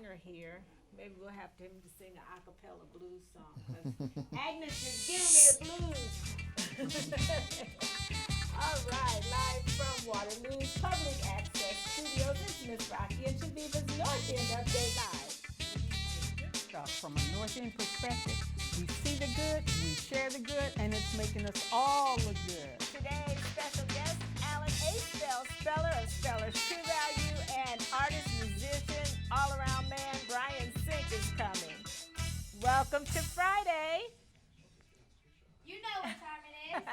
singer here. Maybe we'll have him to sing an a cappella blues song. 'Cause Agnes is giving me the blues. All right, live from Waterloo's Public Access Studios, it's Miss Rocky and Shaviva's North End Update Live. Stuff from a North End perspective. We see the good, we share the good, and it's making us all look good. Today's special guest, Alan A. Speller of Speller's True Value, and artist, musician, all-around man, Bryan Sink is coming. Welcome to Friday. You know what time it is.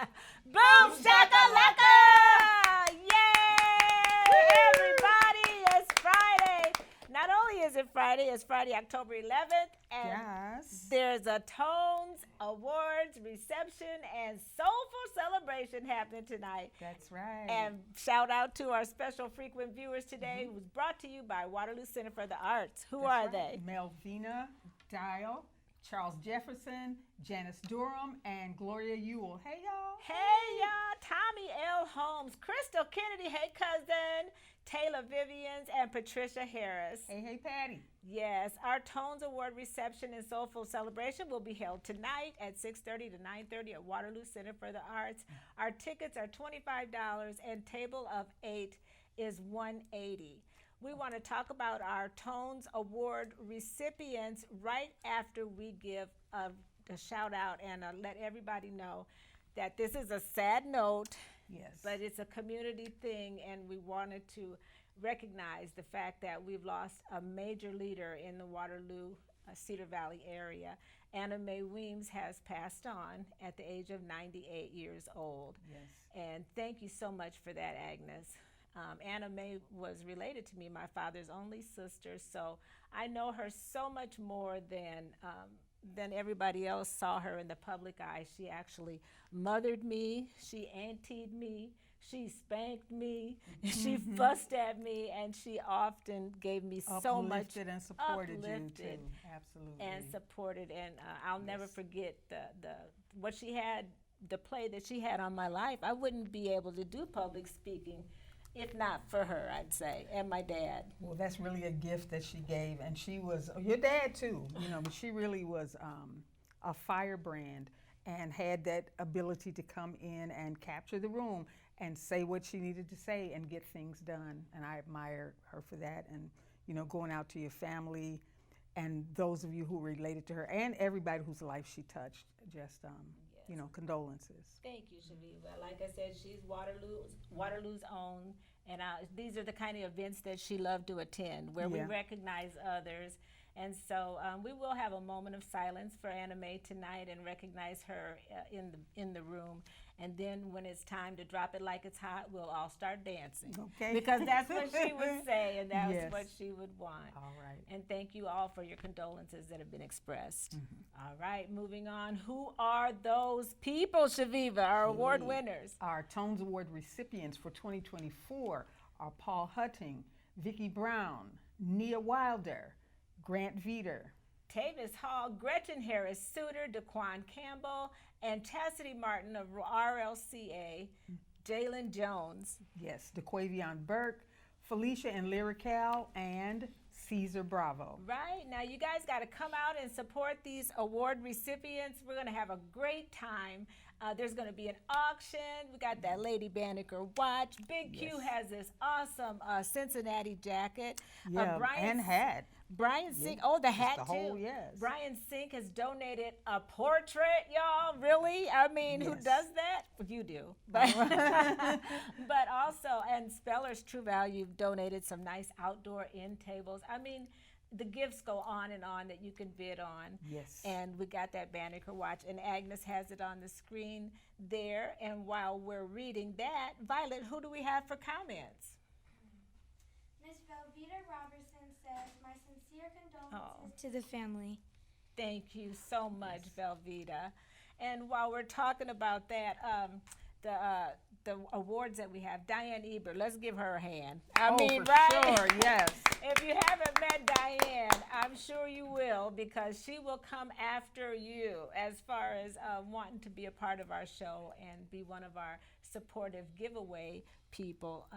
Boom shakalaka! Yay! Everybody, it's Friday. Not only is it Friday, it's Friday, October 11th, and Yes. there's a Tones Awards reception and soulful celebration happening tonight. That's right. And shout out to our special frequent viewers today. It was brought to you by Waterloo Center for the Arts. Who That's are right. they? Melvina Dial, Charles Jefferson, Janice Durham, and Gloria Ewell. Hey, y'all. Hey, y'all. Tommy L. Holmes, Crystal Kennedy, hey, cousin, Taylor Vivians, and Patricia Harris. Hey, Patty. Yes, our Tones Award reception and soulful celebration will be held tonight at 6:30 to 9:30 at Waterloo Center for the Arts. Our tickets are $25 and table of 8 is $180. We want to talk about our Tones Award recipients right after we give a shout out and let everybody know that this is a sad note. Yes. But it's a community thing, and we wanted to recognize the fact that we've lost a major leader in the Waterloo, Cedar Valley area. Anna Mae Weems has passed on at the age of 98 years old. Yes. And thank you so much for that, Agnes. Anna Mae was related to me, my father's only sister, so I know her so much more than everybody else saw her in the public eye. She actually mothered me, she auntied me, she spanked me, she fussed at me, and she often gave me so much Uplifted and supported uplifted you, too. Absolutely. and supported. And I'll never forget what she had, the play that she had on my life. I wouldn't be able to do public speaking if not for her, I'd say, and my dad. Well, that's really a gift that she gave, and she was your dad too, but she really was a firebrand and had that ability to come in and capture the room and say what she needed to say and get things done. And I admire her for that. And going out to your family and those of you who related to her and everybody whose life she touched, just condolences. Thank you, Shaviva. Like I said, she's Waterloo's own, and these are the kind of events that she loved to attend, where we recognize others. And so we will have a moment of silence for Anna Mae tonight and recognize her in the room. And then when it's time to drop it like it's hot, we'll all start dancing. Okay. Because that's what she would say, and that's Yes. what she would want. All right. And thank you all for your condolences that have been expressed. All right, moving on. Who are those people, Shaviva, our award winners? Our Tones Award recipients for 2024 are Paul Hutting, Vicki Brown, Nia Wilder, Grant Veter, Tavis Hall, Gretchen Harris Suter, Daquan Campbell, and Chastity Martin of RLCA, Jalen Jones. yes, DeQuavion Burke, Felicia and Lyrical, and Caesar Bravo. Right, now you guys got to come out and support these award recipients. We're going to have a great time. There's going to be an auction. We got that Lady Banneker watch. Big Q has this awesome Cincinnati jacket. Yeah, and hat. Bryan Sink, the hat the too. whole, yes. Bryan Sink has donated a portrait, y'all. Really? I mean, who Yes. does that? Well, you do. But, but also, and Speller's True Value donated some nice outdoor end tables. I mean, the gifts go on and on that you can bid on. Yes. And we got that Banneker watch, and Agnes has it on the screen there. And while we're reading that, Violet, who do we have for comments? Miss Velveeta Robertson says, my sincere condolences to the family. Thank you so much, Velveeta. And while we're talking about that, the awards that we have, Diane Eber, let's give her a hand. I mean, for right? sure, yes. If you haven't met Diane, I I'm sure you will, because she will come after you as far as wanting to be a part of our show and be one of our supportive giveaway people.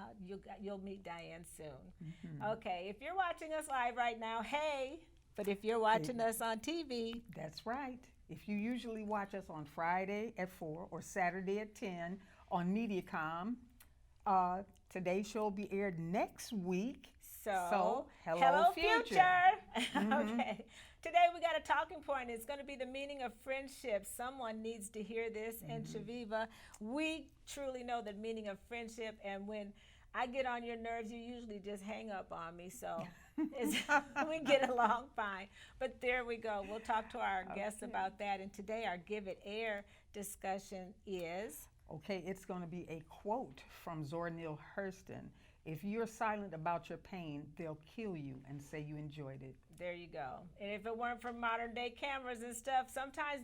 You'll meet Diane soon. Okay, if you're watching us live right now, hey. But if you're watching us on TV, that's right. If you usually watch us on Friday at 4 or Saturday at 10 on MediaCom, today's show will be aired next week. So hello future. Okay. Today we got a talking point. It's going to be the meaning of friendship. Someone needs to hear this. And Shaviva, we truly know the meaning of friendship. And when I get on your nerves, you usually just hang up on me. So we get along fine. But there we go. We'll talk to our guests about that. And today our Give It Air discussion is... Okay, it's going to be a quote from Zora Neale Hurston. If you're silent about your pain, they'll kill you and say you enjoyed it. There you go. And if it weren't for modern day cameras and stuff, sometimes,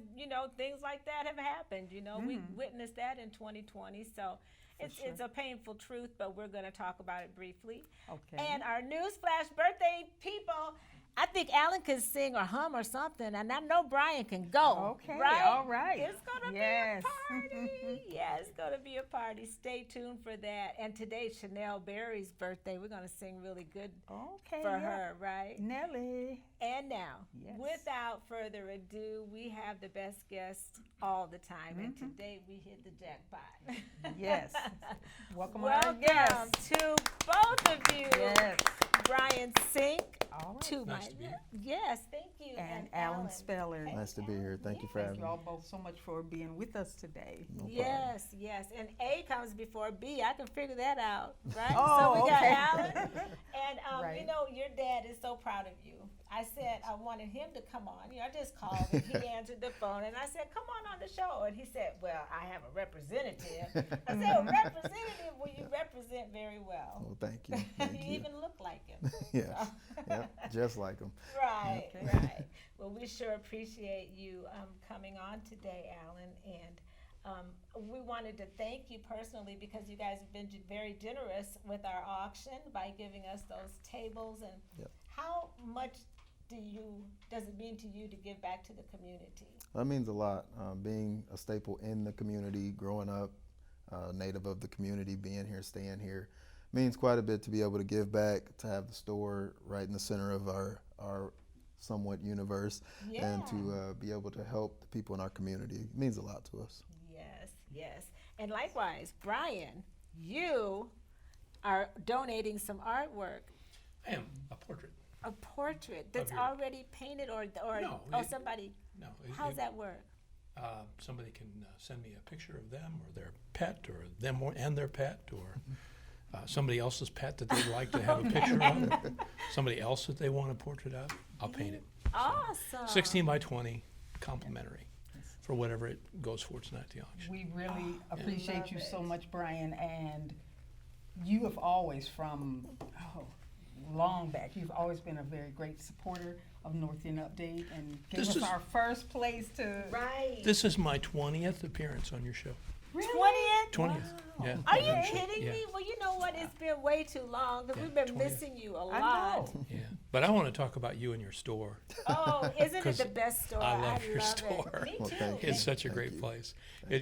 things like that have happened. We witnessed that in 2020. So it's a painful truth, but we're going to talk about it briefly. Okay. And our newsflash birthday people, I think Alan can sing or hum or something, and I know Bryan can go. Okay, right? all right. It's going to be a party. Yeah, it's going to be a party. Stay tuned for that. And today's Chanel Berry's birthday. We're going to sing really good for her, right? Nelly. And now, without further ado, we have the best guest all the time, and today we hit the jackpot. Yes. Welcome our guests. To both of you. Yes. Bryan Sink. All right. To Nice my to be here. yes, thank you. And Alan Speller. Nice to be here. Thank you for Thank having you me. all both so much for being with us today. No problem. Yes. And A comes before B. I can figure that out, right? Oh, so we got okay. Alan. And, Right. your dad is so proud of you. I said I wanted him to come on. I just called and he answered the phone. And I said, come on the show. And he said, well, I have a representative. I said, representative? Well, you represent very well. Well, thank you. Thank You you. even look like him. Yes. Yep. Just like them. Right, right. Well, we sure appreciate you coming on today, Alan. And we wanted to thank you personally because you guys have been very generous with our auction by giving us those tables. And how much does it mean to you to give back to the community? That means a lot. Being a staple in the community, growing up, native of the community, being here, staying here, means quite a bit to be able to give back, to have the store right in the center of our somewhat universe, and to be able to help the people in our community. It means a lot to us. Yes. And likewise, Bryan, you are donating some artwork. I am a portrait. A portrait that's your- already painted, or No, somebody. No. How's that work? Somebody can send me a picture of them or their pet, or them and their pet, or somebody else's pet that they'd like to have a picture of. Somebody else that they want a portrait of. I'll paint it. Awesome. 16 by 20, complimentary, for whatever it goes for tonight at the auction. We really appreciate Love you it. so much, Bryan, and you have always, from long back, you've always been a very great supporter of North End Update and gave This us is- our first place to. Right. This is my 20th appearance on your show. 20th? 20th. Wow. Yeah. Are you Yeah. kidding Yeah. me? Well, you know what? It's been way too long because Yeah, we've been 20th. missing you a I lot. know. Yeah. But I want to talk about you and your store. Oh, isn't it 'Cause the best store? I love your it. store. Me Well, too. thank you. It's such a Thank great you. place.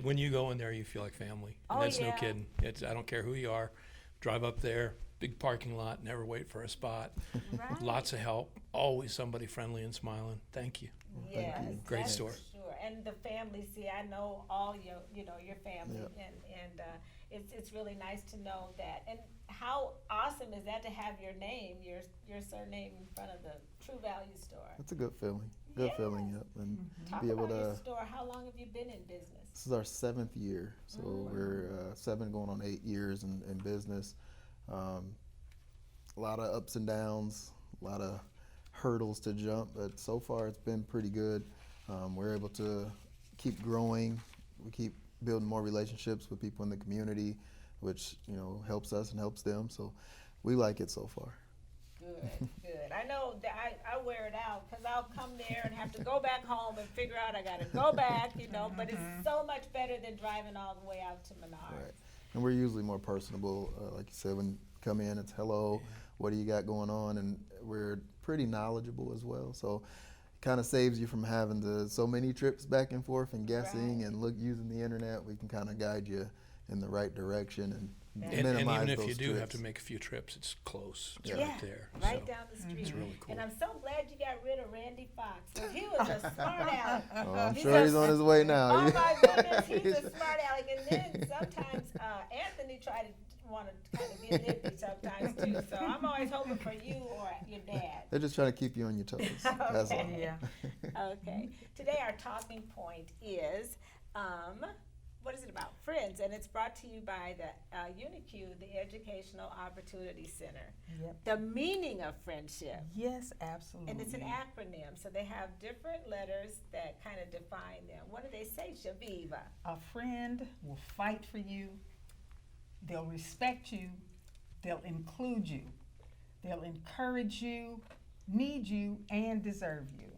When you go in there, you feel like family. And Oh, that's yeah. no kidding. I don't care who you are. Drive up there, big parking lot, never wait for a spot. Right. Lots of help, always somebody friendly and smiling. Thank you. Yes, Thank you. Great that's store. Sure, and the family. See, I know all your family, Yep. and it's really nice to know that. And how awesome is that to have your name, your surname in front of the True Value store? It's a good feeling. Good Yes. feeling, yep. And Talk be able about your to. store. How long have you been in business? This is our 7th year, so we're 7 going on 8 years in business. A lot of ups and downs, a lot of hurdles to jump, but so far it's been pretty good. We're able to keep growing. We keep building more relationships with people in the community, which helps us and helps them. So we like it so far. Good. I know that I wear it out because I'll come there and have to go back home and figure out I got to go back, but it's so much better than driving all the way out to Menards. Right. And we're usually more personable. Like you said, when you come in, it's hello, what do you got going on, and we're pretty knowledgeable as well. So it kind of saves you from having to so many trips back and forth and guessing Right. and using the internet. We can kind of guide you in the right direction and And minimize even if those you do have trips. to make a few trips, it's close. It's Yeah, right there. right So down the street. it's really cool. And I'm so glad you got rid of Randy Fox. 'Cause he was a smart aleck. Oh, I'm He's sure he's on his way now. Oh my goodness, he's a smart aleck. And then sometimes Anthony tried to want to kind of be nippy sometimes too. So I'm always hoping for you or your dad. They're just trying to keep you on your toes. That's all. Okay. Yeah. Okay. Today our talking point is, what is it about? Friends, and it's brought to you by the UNIQ, the Educational Opportunity Center. Yep. The meaning of friendship. Yes, absolutely. And it's an acronym, so they have different letters that kind of define them. What do they say, Shaviva? A friend will fight for you. They'll respect you. They'll include you. They'll encourage you, need you, and deserve you.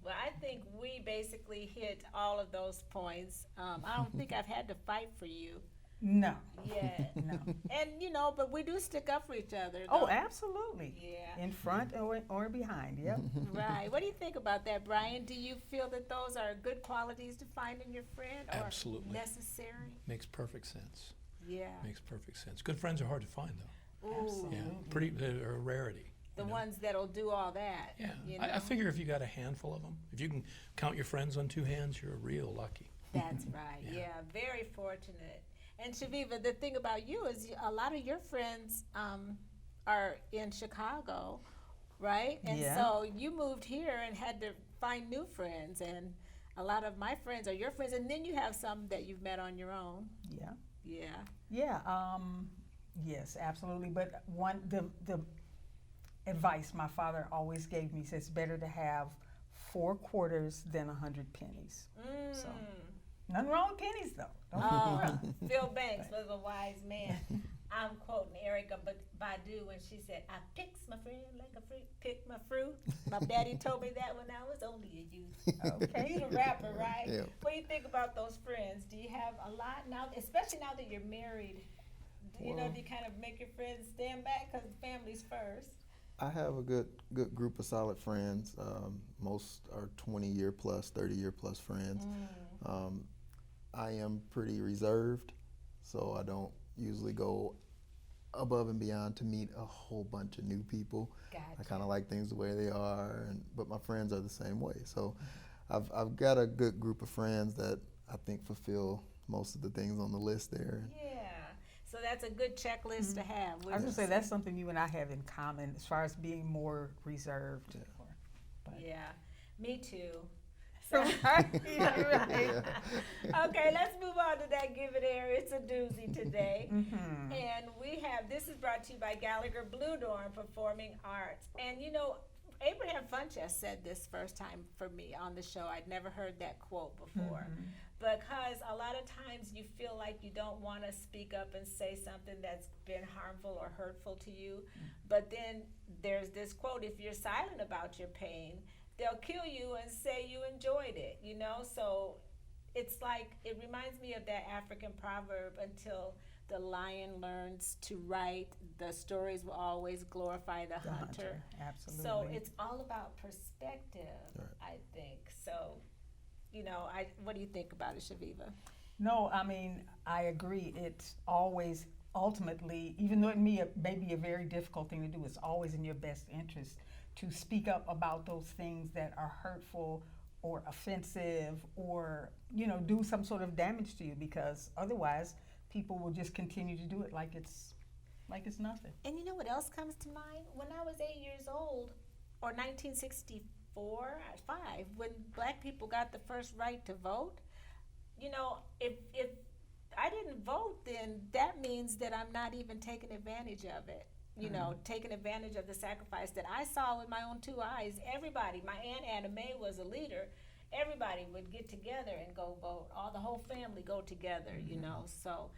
Well, I think we basically hit all of those points. I don't think I've had to fight for you No. yet. No. And, but we do stick up for each other. Oh, don't- absolutely. Yeah. In front or behind. Yep. Right. What do you think about that, Brian? Do you feel that those are good qualities to find in your friend or Absolutely. necessary? Makes perfect sense. Yeah. Makes perfect sense. Good friends are hard to find, though. Ooh, Absolutely. Yeah, pretty. They're a rarity. the you know? ones that'll do all that. Yeah, You I know? figure if you got a handful of them, if you can count your friends on two hands, you're real lucky. That's right. Yeah. Yeah, very fortunate. And Shaviva, the thing about you is a lot of your friends are in Chicago, right? And Yeah. so you moved here and had to find new friends. And a lot of my friends are your friends, and then you have some that you've met on your own. Yeah. Yeah. Yeah. Yes, absolutely. But the advice my father always gave me says better to have 4 quarters than 100 pennies. So nothing wrong with pennies though. Don't get me wrong. Phil Banks was a wise man. I'm quoting Erica Badu when she said, "I picks my friend like a fruit, pick my fruit." My daddy told me that when I was only a youth. Okay. He's a rapper, right? Yeah. What do you think about those friends? Do you have a lot now, especially now that you're married? Do you Well- do you kind of make your friends stand back because family's first? I have a good group of solid friends. Most are 20-year plus, 30-year plus friends. I am pretty reserved, so I don't usually go above and beyond to meet a whole bunch of new people. I Gotcha. kind of like things the way they are, but my friends are the same way. So I've got a good group of friends that I think fulfill most of the things on the list there. Yeah. So that's a good checklist to have. I was wouldn't gonna say you that's something you and I have in common as far as being more reserved. Yeah, me too. Right. Okay, let's move on to that Give It Air. It's a doozy today. Mm-hmm. And this is brought to you by Gallagher Blue Dorn Performing Arts. And you know, Abraham Funchess said this first time for me on the show. I'd never heard that quote before. Because a lot of times you feel like you don't want to speak up and say something that's been harmful or hurtful to you. But then there's this quote, if you're silent about your pain, they'll kill you and say you enjoyed it, you know? So it's like, it reminds me of that African proverb, until the lion learns to write, the stories will always glorify the hunter. Absolutely. So it's all about perspective, Right. I think. So, you know, what do you think about it, Shaviva? No, I mean, I agree. It's always, ultimately, even though it may be a very difficult thing to do, it's always in your best interest to speak up about those things that are hurtful or offensive or, you know, do some sort of damage to you, because otherwise people will just continue to do it like it's nothing. And you know what else comes to mind? When I was 8 years old, or 1964, 5, when black people got the first right to vote, you know, if I didn't vote, then that means that I'm not even taking advantage of it. You know, taking advantage of the sacrifice that I saw with my own 2 eyes. Everybody, my Aunt Anna Mae was a leader. Everybody would get together and go vote. The whole family go together, you know. So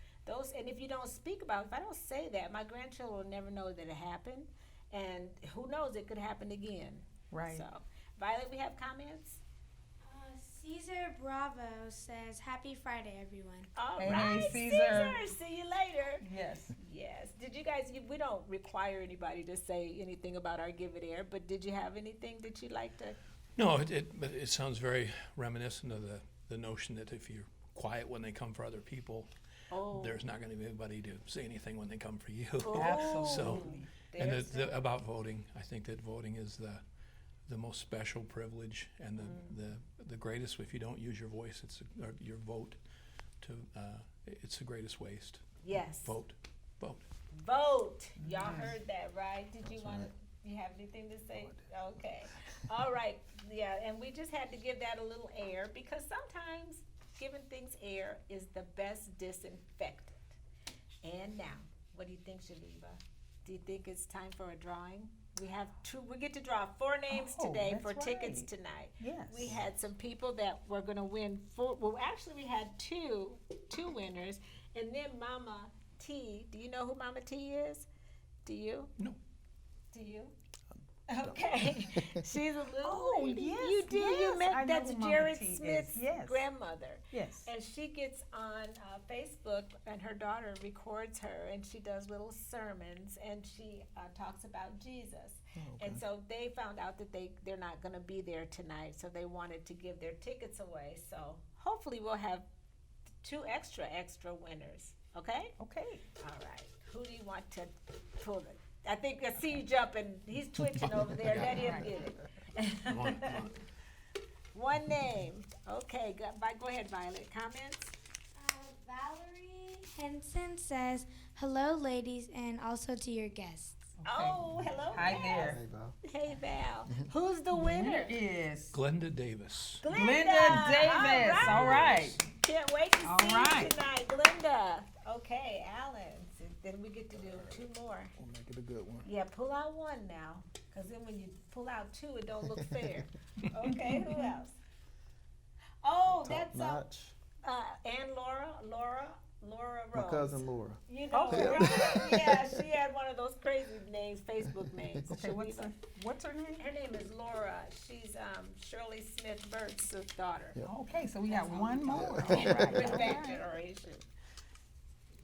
and if you don't speak about it, if I don't say that, my grandchildren will never know that it happened. And who knows, it could happen again. Right. So, Violet, we have comments? Caesar Bravo says, "Happy Friday, everyone." All Hey, right, Caesar. See you later. Yes. Yes. Did you guys? We don't require anybody to say anything about our Give It Air, but did you have anything that you'd like to? No, but it sounds very reminiscent of the notion that if you're quiet when they come for other people, there's not going to be anybody to say anything when they come for you. Absolutely. And There's about voting, I think that voting is the most special privilege and the greatest. If you don't use your voice, or your vote, it's the greatest waste. Yes. Vote. Vote. Y'all heard that, right? Did you want to? You have anything to say? Okay. All right. Yeah, and we just had to give that a little air because sometimes giving things air is the best disinfectant. And now, what do you think, Shaliva? Do you think it's time for a drawing? We have we get to draw 4 names today for tickets right. tonight. Yes. We had some people that were going to win 4. Well, actually, we had two winners, and then Mama T. Do you know who Mama T is? Do you? No. Do you? Okay. She's a little Oh, lady. yes, You do. yes. You I met know that's who Mama Jared T is. Smith's Yes. grandmother. Yes. And she gets on Facebook, and her daughter records her, and she does little sermons, and she talks about Jesus. And so they found out that they're not going to be there tonight, so they wanted to give their tickets away. So hopefully we'll have 2 extra winners. Okay? Okay. All right. Who do you want to pull it? I think I see you jumping. He's twitching over there. Let him get it. Come on. One name. Okay. Go ahead, Violet. Comments? Valerie Henson says, "Hello, ladies, and also to your guests." Oh, hello. Hi Val. there. Hey, Val. Hey, Val. Who's the winner? Is Glenda Davis. Glenda Davis. All right. Can't wait to All see right. you tonight, Glenda. Okay, Alan. So then we get to do 2 more. We'll make it a good one. Yeah, pull out 1 now, because then when you pull out 2, it don't look fair. Okay, who else? Oh, Top that's notch. and Laura Rose. My cousin Laura. You know Okay. her, right? Yeah, she had one of those crazy names, Facebook names. Okay, what's her name? Her name is Laura. She's Shirley Smith Burt's daughter. Yep. Okay, so we got 1 more. All With right. that All right. generation.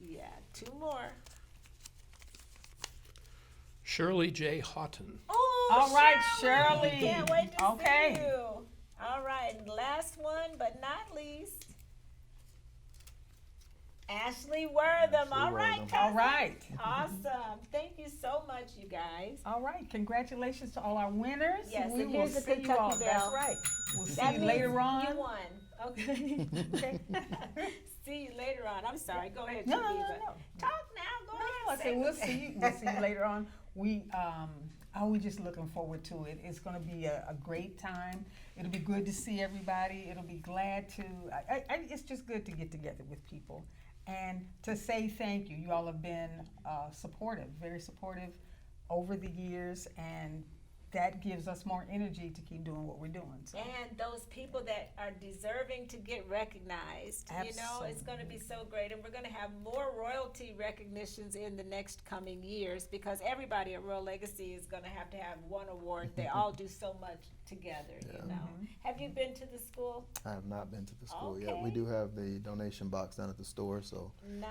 Yeah, 2 more. Shirley J. Houghton. Oh, All right, Shirley. Shirley. Can't wait to Okay. see you. All right, and last one, but not least, Ashley Wortham. All right, Wortham. All cousin. right. Awesome. Thank you so much, you guys. All right. Congratulations to all our winners. Yes, we and will here's a see you Kentucky all. Bell. That's right. We'll see That you means later on. You won. Okay. Okay. See you later on. I'm sorry. Go ahead, No, Shaliva. no. Talk now. Go No, I ahead. said we'll see you. We'll see you later on. We're just looking forward to it. It's going to be a great time. It'll be good to see everybody. It'll be glad to. It's just good to get together with people and to say thank you. You all have been supportive, very supportive over the years, and that gives us more energy to keep doing what we're doing. So. And those people that are deserving to get recognized, you know, it's going to be so great. And we're going to have more royalty recognitions in the next coming years because everybody at Royal Legacy is going to have 1 award. They all do so much together, you know. Have you been to the school? I have not been to the school yet. Okay. We do have the donation box down at the store, so Nice.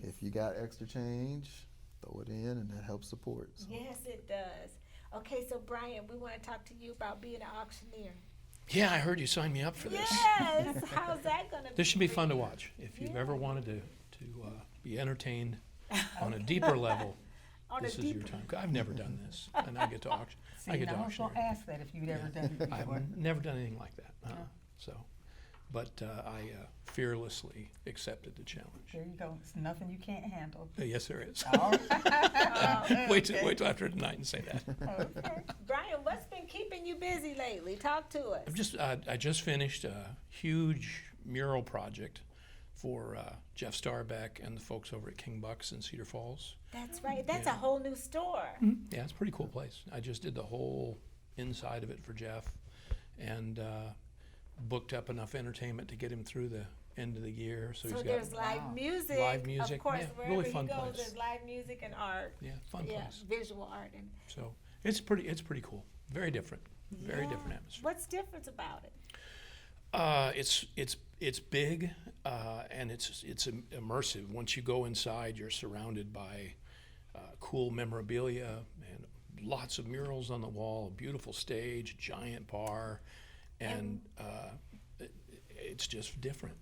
if you got extra change, throw it in, and that helps support. So. Yes, it does. Okay, so Bryan, we want to talk to you about being an auctioneer. Yeah, I heard you signed me up for this. Yes. How's that going to be? This should be fun to watch. If you've ever wanted to be entertained on a deeper level, this is your time. I've never done this, and I get to auction. See, I get to now I was auction. going to ask that if you'd ever done it before. I've never done anything like that. But I fearlessly accepted the challenge. There you go. It's nothing you can't handle. Yes, there is. All right. Wait till after tonight and say that. Okay. Bryan, what's been keeping you busy lately? Talk to us. I just finished a huge mural project for Jeff Starbeck and the folks over at King Bucks in Cedar Falls. That's right. That's Yeah. a whole new store. Yeah, it's a pretty cool place. I just did the whole inside of it for Jeff, and booked up enough entertainment to get him through the end of the year. So, So he's there's got live music. live music, Of course, yeah, wherever really he fun goes, place. there's live music and art. fun Yeah, place. visual art. And So it's pretty cool. Very different. Very different atmosphere. What's different about it? It's big, and it's immersive. Once you go inside, you're surrounded by cool memorabilia and lots of murals on the wall, a beautiful stage, giant bar, and it's just different.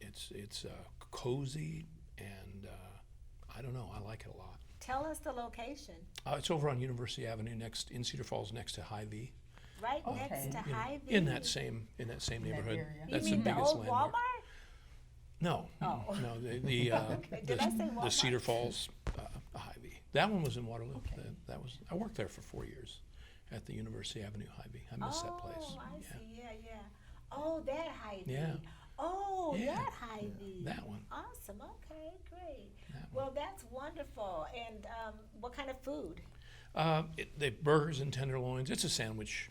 It's cozy, and I don't know. I like it a lot. Tell us the location. It's over on University Avenue, in Cedar Falls, next to Hy-Vee. Right Okay. next to You know, Hy-Vee. in that same neighborhood. area. That's you mean the the biggest old landmark. Walmart? No, Oh. no, Okay, did I say the Walmart? Cedar Falls Hy-Vee. That one was in Waterloo. Okay. I worked there for 4 years at the University Avenue Hy-Vee. I miss that place. Oh, I Yeah. see. Yeah. Oh, that Hy-Vee. Yeah. Oh, Yeah. that Hy-Vee. That one. Awesome. Okay, great. That Well, that's wonderful. And what kind of food? They burgers and tenderloins. It's a sandwich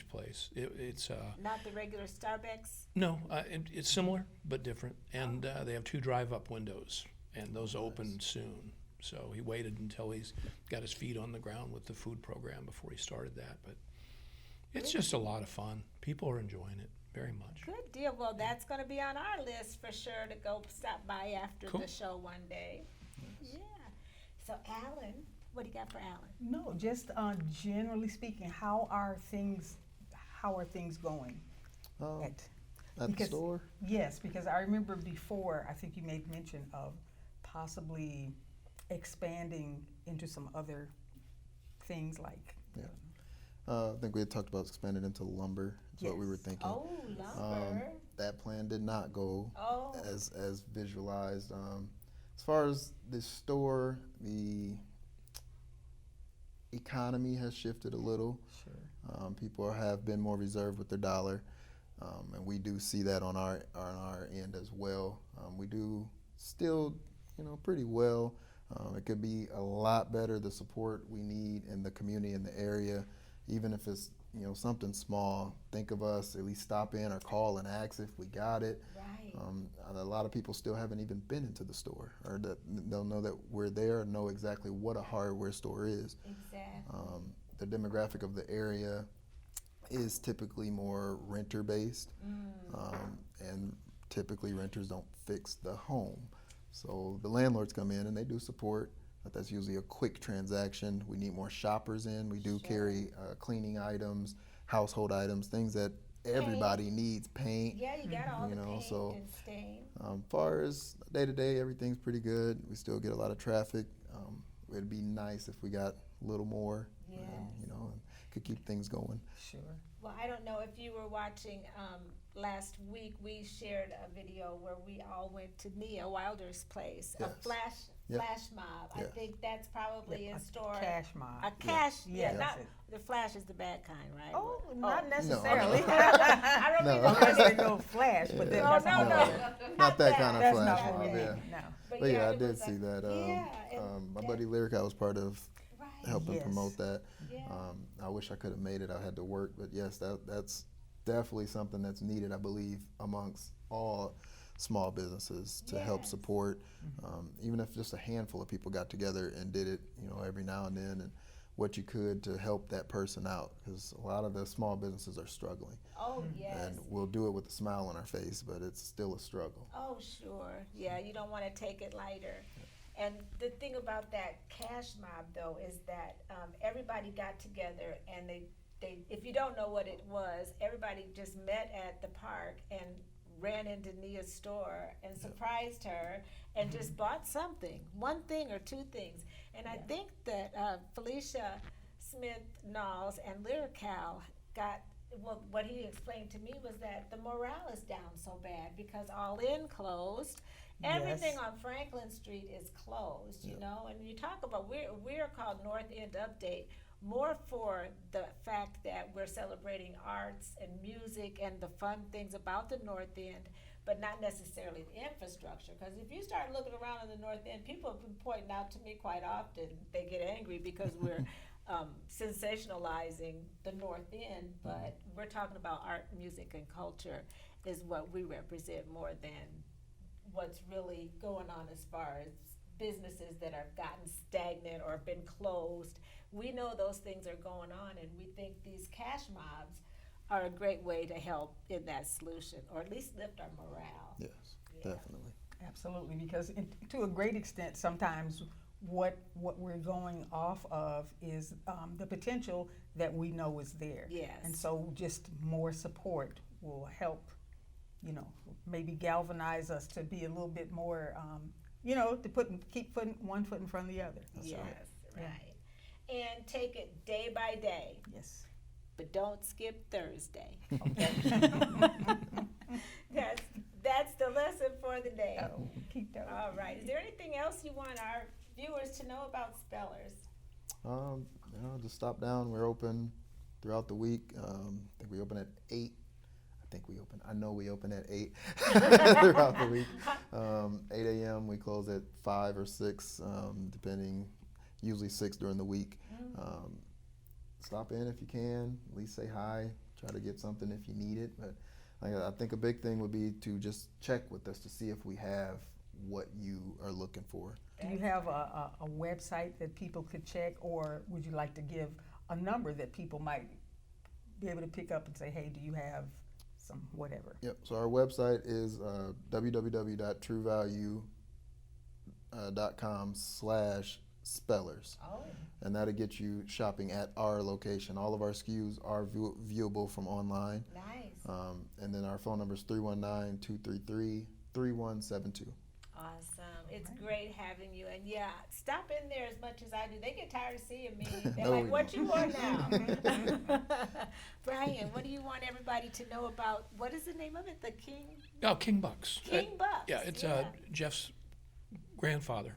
place. It's Not the regular Starbucks. no, it's similar but different. And they have 2 drive-up windows, and those open soon. So he waited until he's got his feet on the ground with the food program before he started that. But it's just a lot of fun. People are enjoying it very much. Good deal. Well, that's going to be on our list for sure to go stop by after Cool. the show one day. Yeah. So, Alan, what do you got for Alan? No, just generally speaking, how are things going? At the Because- store? Yes, because I remember before, I think you made mention of possibly expanding into some other things like. I think we had talked about expanding into lumber. That's what we were Yes. thinking. Oh, lumber. That plan did not go Oh. as visualized. As far as the store, the economy has shifted a little. Sure. People have been more reserved with their dollar, and we do see that on our end as well. We do still, pretty well. It could be a lot better. The support we need in the community, in the area, even if it's something small. Think of us. At least stop in or call and ask if we got it. Right. A lot of people still haven't even been into the store, or that they'll know that we're there, know exactly what a hardware store is. Exactly. The demographic of the area is typically more renter based, and typically renters don't fix the home. So the landlords come in and they do support, but that's usually a quick transaction. We need more shoppers in. We do carry cleaning items, household items, things that everybody needs. Paint. Yeah, you got all the paint so and stain. far as day to day, everything's pretty good. We still get a lot of traffic. It'd be nice if we got a little more, Yes. and could keep things going. Sure. Well, I don't know if you were watching last week. We shared a video where we all went to Nia Wilder's place, a Yes. flash mob. I Yes. think that's probably in store. Cash mob. A cash, Yeah. not Yes. the flash is the bad kind, right? Oh, not necessarily. I don't No. mean Unless the they go flash, but then No, that's a no, whole no. other- Not that kind of That's flash not what mob, we yeah. mean, no. But yeah, I it did was see that. and My that- buddy Lyric, I was part of right. helping Yes. promote that. Yeah. I wish I could have made it. I had to work, but yes, that's definitely something that's needed, I believe, amongst all small businesses to help Yes. support. Even if just a handful of people got together and did it, every now and then, and what you could to help that person out, because a lot of the small businesses are struggling, Oh, yes. and we'll do it with a smile on our face, but it's still a struggle. Oh, sure. Yeah, you don't want to take it lighter. And the thing about that cash mob, though, is that everybody got together and they, if you don't know what it was, everybody just met at the park and ran into Nia's store and surprised her and just bought something, one thing or two things. And I think that Felicia Smith-Knowles and Lyrical got, well, what he explained to me was that the morale is down so bad because All In closed. Everything Yes. on Franklin Street is closed, you know, and you talk about, we're called North End Update, more for the fact that we're celebrating arts and music and the fun things about the North End, but not necessarily the infrastructure. Because if you start looking around in the North End, people have been pointing out to me quite often, they get angry because we're sensationalizing the North End, but we're talking about art, music, and culture is what we represent more than what's really going on as far as businesses that have gotten stagnant or been closed. We know those things are going on, and we think these cash mobs are a great way to help in that solution, or at least lift our morale. Yes, definitely. Absolutely, because to a great extent, sometimes what we're going off of is the potential that we know is there. Yes. And so just more support will help, you know, maybe galvanize us to be a little bit more, you know, to keep putting one foot in front of the other. Yes, Yeah. right. And take it day by day, Yes. but don't skip Thursday. Okay. That's the lesson for the day. Oh, keep that. All right. Is there anything else you want our viewers to know about Spellers? You know, just stop down. We're open throughout the week. I think we open at 8. I know we open at 8 throughout the week. 8 a.m. We close at 5 or 6, depending. Usually 6 during the week. Stop in if you can. At least say hi. Try to get something if you need it. But I think a big thing would be to just check with us to see if we have what you are looking for. Do you have a website that people could check, or would you like to give a number that people might be able to pick up and say, hey, do you have some whatever? Yep. So our website is www.truevalue.com/spellers. Oh. And that'll get you shopping at our location. All of our SKUs are viewable from online. Nice. And then our phone number is 319-233-3172. Awesome. It's great having you. And yeah, stop in there as much as I do. They get tired of seeing me. They're No, like, we what don't. you want now? Brian, what do you want everybody to know about? What is the name of it? The King? Oh, King Bucks. King Bucks. Yeah, it's Jeff's grandfather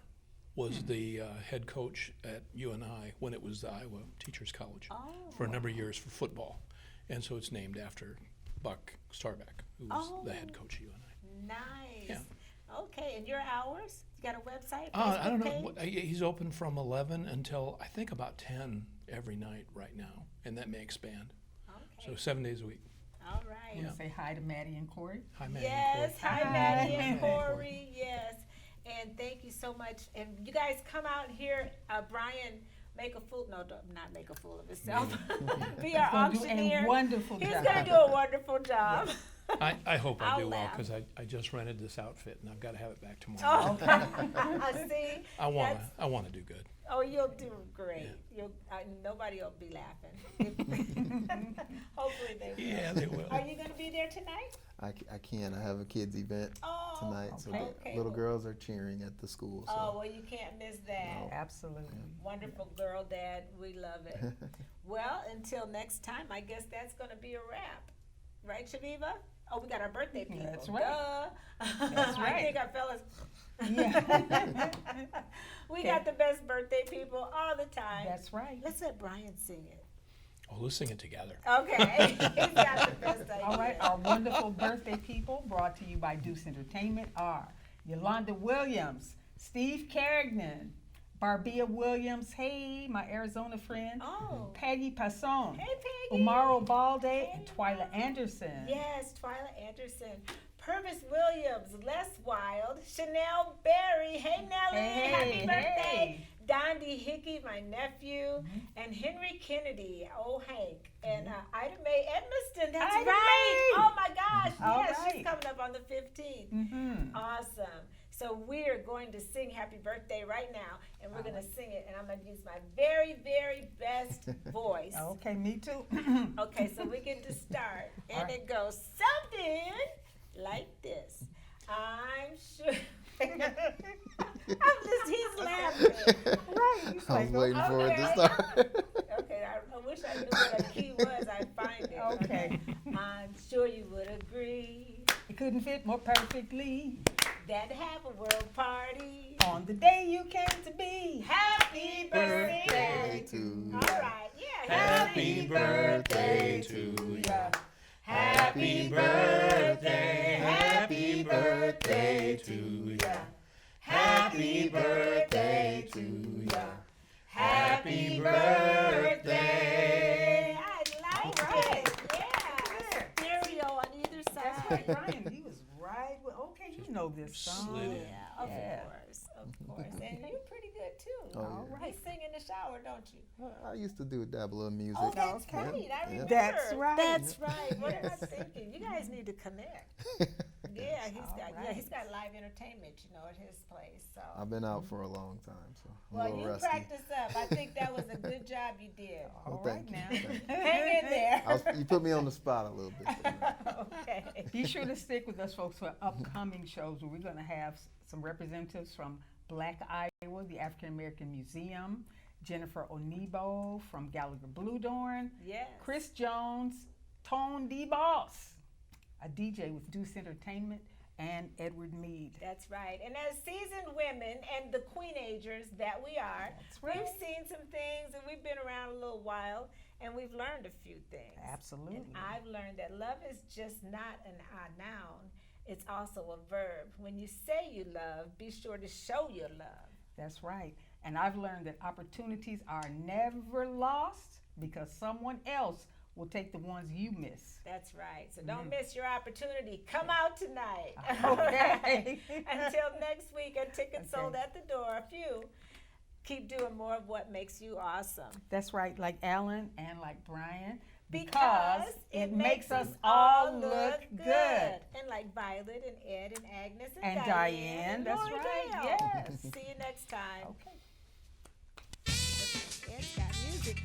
was the head coach at UNI when it was the Iowa Teachers College for a number of years for football. And so it's named after Buck Starback, who was the head coach at UNI. Nice. Yeah. Okay, and your hours? You got a website? I don't know. Facebook page? He's open from 11 until I think about 10 every night right now, and that may expand. Okay. So 7 days a week. All right. Yeah. Say hi to Maddie and Corey. Hi, Matt. Yes. Hi, Hi. Maddie and Corey. Yes. And thank you so much. And you guys come out here, Brian. Not make a fool of himself. Be our Gonna do auctioneer. a wonderful He's job. going to do a wonderful job. I hope I I'll do well laugh. because I just rented this outfit and I've got to have it back tomorrow. Oh, see? I want to do good. Oh, you'll do great. Nobody will be laughing. Hopefully they will. Yeah, they will. Are you going to be there tonight? I can. I have a kids event tonight, so the okay. little girls are cheering at the school. So. Oh, well, you can't miss that. No. Absolutely. Wonderful girl, Dad. We love it. Well, until next time, I guess that's going to be a wrap. Right, Shaviva? Oh, we got our birthday people. That's right. Duh. That's I right. think our fellas. Yeah. We got the best birthday people all the time. That's right. Let's let Brian sing it. Oh, let's sing it together. Okay. He's got the best idea. All right, our wonderful birthday people brought to you by Deuce Entertainment are Yolanda Williams, Steve Carrigan, Barbia Williams, hey, my Arizona friend, Oh. Peggy Passon, Hey, Peggy. Umaro Balde, and Twyla Anderson. Yes, Twyla Anderson. Purvis Williams, Les Wild, Chanel Berry, hey Nellie, Hey, happy birthday. hey. Dondi Hickey, my nephew, and Henry Kennedy, oh Hank, and Ida Mae Edmiston, that's Ida right. Mae. Oh my gosh, All yes, she's right. coming up on the 15th. Mm-hmm. Awesome. So we're going to sing happy birthday right now, and we're going to sing it, and I'm going to use my very, very best voice. Okay, me too. Okay, so we get to start, and All right. it goes something like this. I'm sure. He's laughing. Right. It's I was like, waiting for it to okay. start. Okay, I wish I knew what a key was. I'd find it. Okay. I'm sure you would agree it couldn't fit more perfectly that to have a world party. on the day you came to be. Happy birthday. Birthday to you. All right, yeah. Happy birthday to ya. Happy birthday. Happy birthday to ya. Happy birthday to ya. Happy birthday. I like it. Yeah. Stereo on either That's side. right, Brian. He was right. Okay, you know this song. slid in. Yeah, of Yeah. course, of course. And you're pretty good too. Oh, All yeah. right. You sing in the shower, don't you? I used to do a dabble in music. Oh, that's Okay. right. I remember. That's right. That's right. What am I Yes. thinking? You guys need to connect. Yeah, he's got live entertainment, at his place. So. I've been out for a long time, so I'm a Well, little you rusty. practice up. I think that was a good job you did. All Well, right thank you. now. Thank you. Hang in there. You put me on the spot a little bit. Okay. Be sure to stick with us, folks, for upcoming shows where we're going to have some representatives from Black Iowa, the African American Museum, Jennifer Onibo from Gallagher Blue Dorn, Yes. Chris Jones, Tone D. Boss, a DJ with Deuce Entertainment, and Edward Mead. That's right. And as seasoned women and the queenagers that we are, That's right. we've seen some things and we've been around a little while and we've learned a few things. Absolutely. And I've learned that love is just not a noun, it's also a verb. When you say you love, be sure to show your love. That's right. And I've learned that opportunities are never lost because someone else will take the ones you miss. That's right. So don't miss your opportunity. Come out tonight. Okay. Until next week, and tickets Okay. sold at the door. A few. Keep doing more of what makes you awesome. That's right, like Alan and like Bryan, Because it makes us all look good. And like Violet and Ed and Agnes And Diane, that's Lori right, Dale. yes. See you next time. Okay. Ed's got music.